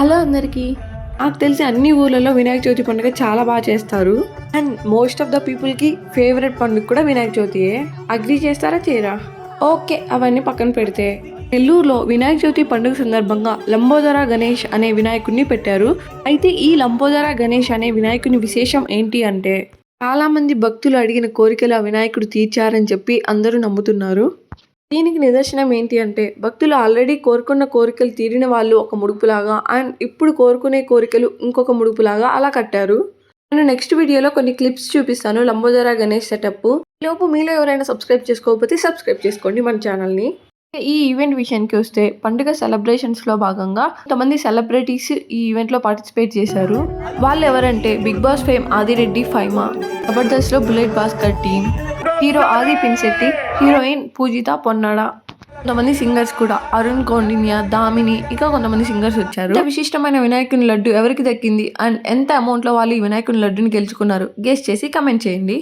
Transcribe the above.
Hello అందరికీ. నాకు తెలిసి అన్ని ఊర్లలో వినాయక చవితి పండుగ చాలా బాగా చేస్తారు. అండ్ మోస్ట్ ఆఫ్ ద పీపుల్‌కి ఫేవరెట్ పండుగ కూడా వినాయక చవితియే. అగ్రీ చేస్తారా? చేయరా? ఓకే. అవన్నీ పక్కన పెడితే నెల్లూరులో వినాయక చవితి పండుగ సందర్భంగా లంబోదర గణేష్ అనే వినాయకుడిని పెట్టారు. అయితే ఈ లంబోదర గణేష్ అనే వినాయకుని విశేషం ఏంటి అంటే చాలామంది భక్తులు అడిగిన కోరికలు ఆ వినాయకుడు తీర్చారని చెప్పి అందరూ నమ్ముతున్నారు. దీనికి నిదర్శనం ఏంటి అంటే భక్తులు ఆల్రెడీ కోరుకున్న కోరికలు తీరిన వాళ్ళు ఒక ముడుపులాగా అండ్ ఇప్పుడు కోరుకునే కోరికలు ఇంకొక ముడుపులాగా అలా కట్టారు. నేను నెక్స్ట్ వీడియోలో కొన్ని క్లిప్స్ చూపిస్తాను లంబోదర గణేష్ సెటప్. ఈలోపు మీలో ఎవరైనా సబ్స్క్రైబ్ చేసుకోకపోతే సబ్స్క్రైబ్ చేసుకోండి మన ఛానల్ని. ఈ ఈవెంట్ విషయానికి వస్తే పండుగ సెలబ్రేషన్స్లో భాగంగా కొంతమంది సెలబ్రిటీస్ ఈ ఈవెంట్లో పార్టిసిపేట్ చేశారు. వాళ్ళు ఎవరంటే big boss fame Adireddy Faima, జబర్దస్త్లో బుల్లెట్ భాస్కర్ టీమ్, హీరో ఆది పిన్శెట్టి, హీరోయిన్ పూజిత పొన్నాడ, కొంతమంది సింగర్స్ కూడా అరుణ్ కౌండిన్య, దామిని, ఇంకా కొంతమంది సింగర్స్ వచ్చారు. విశిష్టమైన వినాయకుని లడ్డు ఎవరికి దక్కింది అండ్ ఎంత అమౌంట్లో వాళ్ళు ఈ వినాయకుని లడ్డుని గెలుచుకున్నారు గెస్ చేసి కమెంట్ చేయండి.